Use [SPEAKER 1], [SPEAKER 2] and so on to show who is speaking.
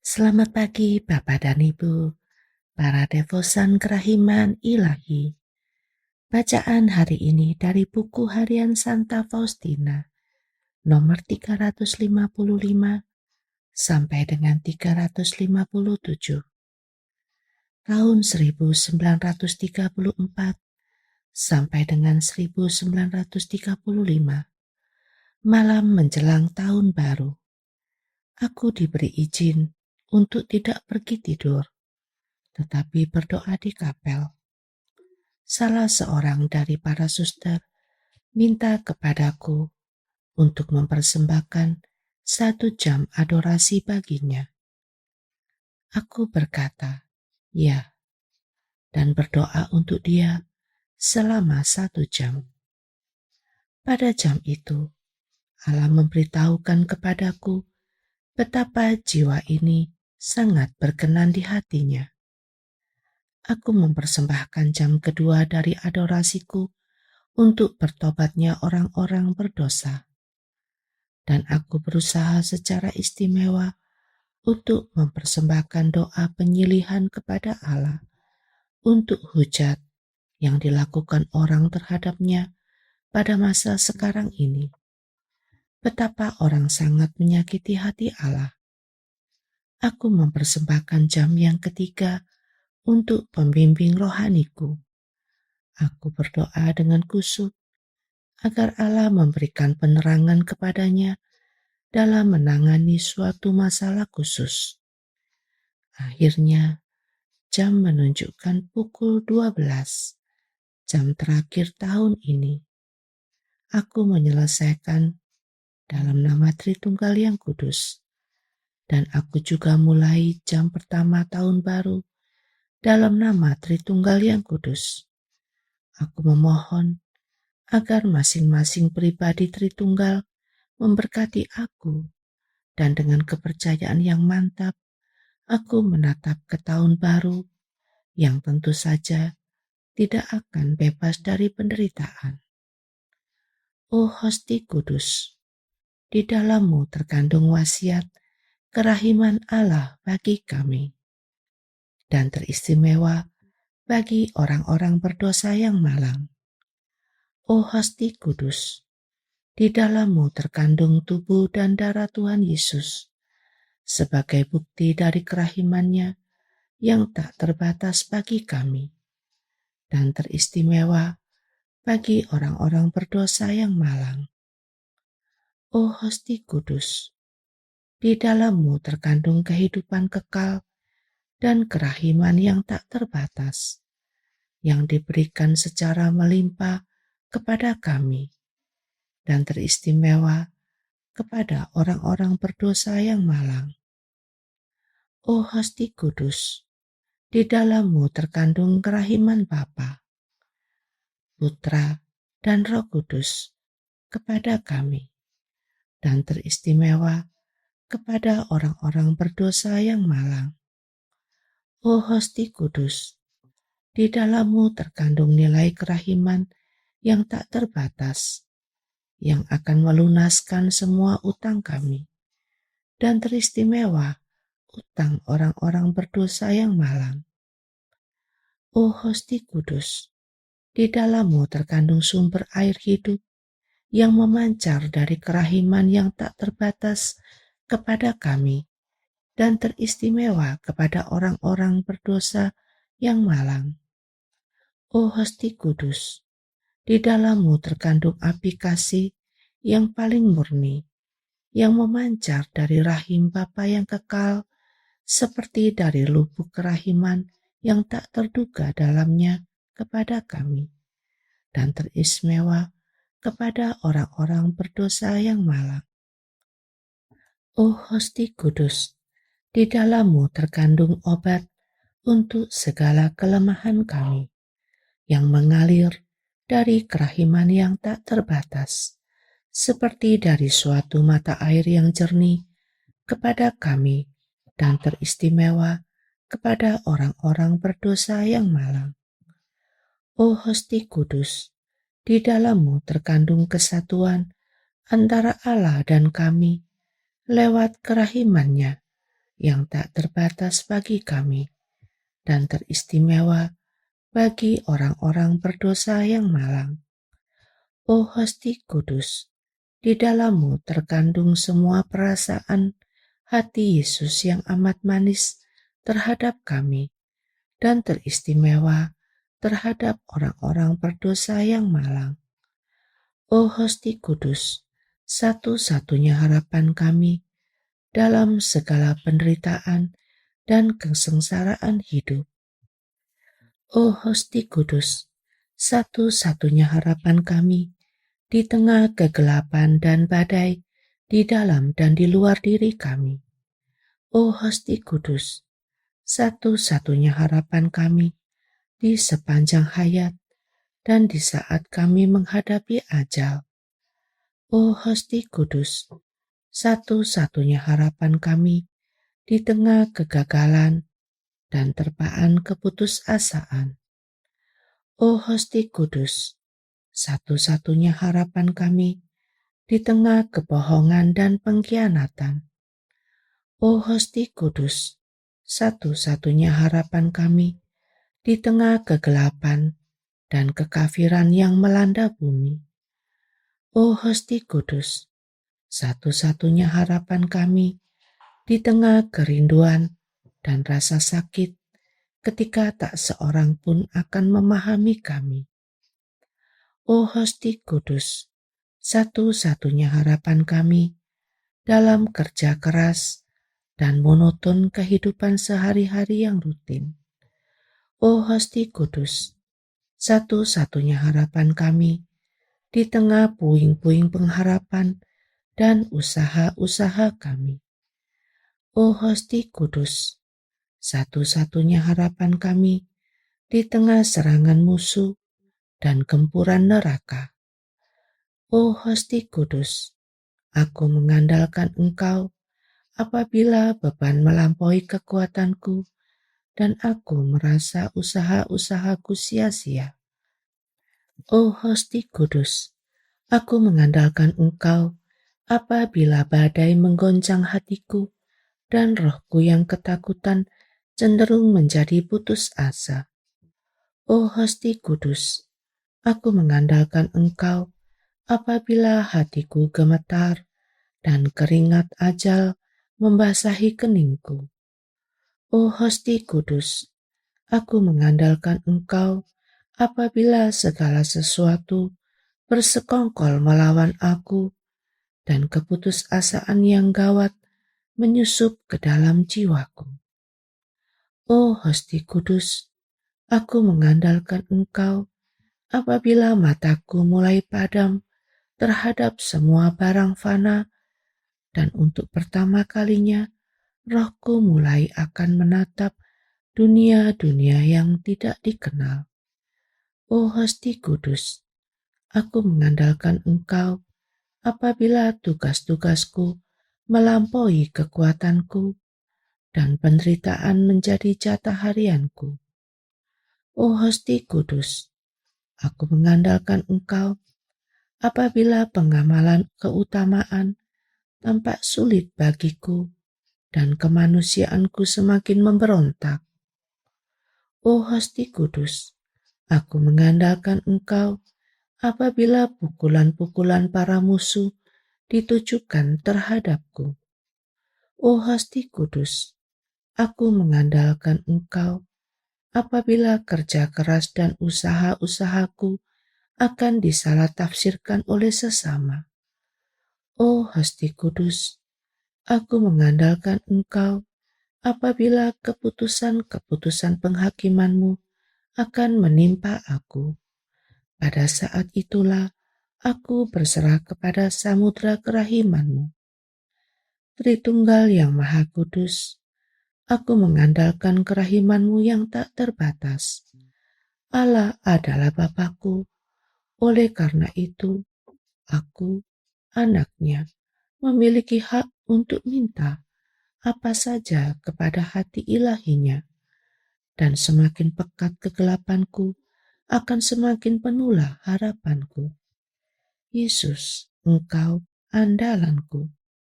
[SPEAKER 1] Selamat pagi Bapak dan Ibu, para devosan kerahiman ilahi. Bacaan hari ini dari buku harian Santa Faustina, nomor 355 sampai dengan 357, tahun 1934 sampai dengan 1935, malam menjelang tahun baru. Aku diberi izin untuk tidak pergi tidur, tetapi berdoa di kapel. Salah seorang dari para suster minta kepadaku untuk mempersembahkan 1 jam adorasi baginya. Aku berkata, ya, dan berdoa untuk dia selama 1 jam. Pada jam itu, Allah memberitahukan kepadaku betapa jiwa ini sangat berkenan di hatinya. Aku mempersembahkan jam kedua dari adorasiku untuk bertobatnya orang-orang berdosa. Dan aku berusaha secara istimewa untuk mempersembahkan doa penyilihan kepada Allah untuk hujat yang dilakukan orang terhadapnya pada masa sekarang ini. Betapa orang sangat menyakiti hati Allah. Aku mempersembahkan jam yang ketiga untuk pembimbing rohaniku. Aku berdoa dengan kusuk agar Allah memberikan penerangan kepadanya dalam menangani suatu masalah khusus. Akhirnya, jam menunjukkan pukul 12, jam terakhir tahun ini. Aku menyelesaikan dalam nama Tritunggal yang Kudus, dan aku juga mulai jam pertama tahun baru dalam nama Tritunggal yang Kudus. Aku memohon agar masing-masing pribadi Tritunggal memberkati aku, dan dengan kepercayaan yang mantap, aku menatap ke tahun baru yang tentu saja tidak akan bebas dari penderitaan. Oh Hosti Kudus, di dalammu terkandung wasiat kerahiman Allah bagi kami, dan teristimewa bagi orang-orang berdosa yang malang. Oh Hosti Kudus, di dalammu terkandung tubuh dan darah Tuhan Yesus sebagai bukti dari kerahimannya yang tak terbatas bagi kami, dan teristimewa bagi orang-orang berdosa yang malang. Oh Hosti Kudus, di dalammu terkandung kehidupan kekal dan kerahiman yang tak terbatas, yang diberikan secara melimpah kepada kami, dan teristimewa kepada orang-orang berdosa yang malang. Oh Hosti Kudus, di dalammu terkandung kerahiman Bapa, Putra, dan Roh Kudus kepada kami, dan teristimewa kepada orang-orang berdosa yang malang. Oh Hosti Kudus, di dalammu terkandung nilai kerahiman yang tak terbatas, yang akan melunaskan semua utang kami, dan teristimewa utang orang-orang berdosa yang malang. Oh Hosti Kudus, di dalammu terkandung sumber air hidup yang memancar dari kerahiman yang tak terbatas kepada kami, dan teristimewa kepada orang-orang berdosa yang malang. Oh Hosti Kudus, di dalammu terkandung api kasih yang paling murni, yang memancar dari rahim Bapa yang kekal, seperti dari lubuk kerahiman yang tak terduga dalamnya kepada kami, dan teristimewa kepada orang-orang berdosa yang malang. Oh Hosti Kudus, di dalammu terkandung obat untuk segala kelemahan kami, yang mengalir dari kerahiman yang tak terbatas, seperti dari suatu mata air yang jernih kepada kami, dan teristimewa kepada orang-orang berdosa yang malang. Oh Hosti Kudus, di dalammu terkandung kesatuan antara Allah dan kami lewat kerahimannya yang tak terbatas bagi kami dan teristimewa bagi orang-orang berdosa yang malang. O Hasti Kudus, di dalammu terkandung semua perasaan hati Yesus yang amat manis terhadap kami dan teristimewa terhadap orang-orang berdosa yang malang. O Hasti Kudus, satu-satunya harapan kami dalam segala penderitaan dan kesengsaraan hidup. O Hasti Kudus, satu-satunya harapan kami di tengah kegelapan dan badai di dalam dan di luar diri kami. O Hasti Kudus, satu-satunya harapan kami di sepanjang hayat dan di saat kami menghadapi ajal. O Hasti Kudus, satu-satunya harapan kami di tengah kegagalan dan terpaan keputusasaan. O Hasti Kudus, satu-satunya harapan kami di tengah kebohongan dan pengkhianatan. O Hasti Kudus, satu-satunya harapan kami di tengah kegelapan dan kekafiran yang melanda bumi. O Hasti Kudus, satu-satunya harapan kami di tengah kerinduan dan rasa sakit ketika tak seorang pun akan memahami kami. O Hasti Kudus, satu-satunya harapan kami dalam kerja keras dan monoton kehidupan sehari-hari yang rutin. O Hasti Kudus, satu-satunya harapan kami di tengah puing-puing pengharapan dan usaha-usaha kami. O Hasti Kudus, satu-satunya harapan kami di tengah serangan musuh dan gempuran neraka. O Hasti Kudus, aku mengandalkan Engkau apabila beban melampaui kekuatanku dan aku merasa usaha-usahaku sia-sia. O Hasti Kudus, aku mengandalkan Engkau apabila badai menggoncang hatiku dan rohku yang ketakutan cenderung menjadi putus asa. O Hasti Kudus, aku mengandalkan Engkau apabila hatiku gemetar dan keringat ajal membasahi keningku. O Hasti Kudus, aku mengandalkan Engkau apabila segala sesuatu bersekongkol melawan aku dan keputusasaan yang gawat menyusup ke dalam jiwaku. O Hasti Kudus, aku mengandalkan Engkau apabila mataku mulai padam terhadap semua barang fana dan untuk pertama kalinya rohku mulai akan menatap dunia-dunia yang tidak dikenal. O Hasti Kudus, aku mengandalkan Engkau apabila tugas-tugasku melampaui kekuatanku dan penderitaan menjadi jatah harianku. O Hasti Kudus, aku mengandalkan Engkau apabila pengamalan keutamaan tampak sulit bagiku dan kemanusiaanku semakin memberontak. O Hasti Kudus, aku mengandalkan Engkau apabila pukulan-pukulan para musuh ditujukan terhadapku. O Hasti Kudus, aku mengandalkan Engkau apabila kerja keras dan usaha-usahaku akan disalah tafsirkan oleh sesama. O Hasti Kudus, aku mengandalkan Engkau apabila keputusan-keputusan penghakimanmu akan menimpa aku. Pada saat itulah aku berserah kepada samudra kerahimanmu. Tritunggal yang Maha Kudus, aku mengandalkan kerahimanmu yang tak terbatas. Allah adalah Bapakku, oleh karena itu aku, anaknya, memiliki hak untuk minta apa saja kepada hati ilahinya, dan semakin pekat kegelapanku, akan semakin penuhlah harapanku. Yesus, Engkau andalanku.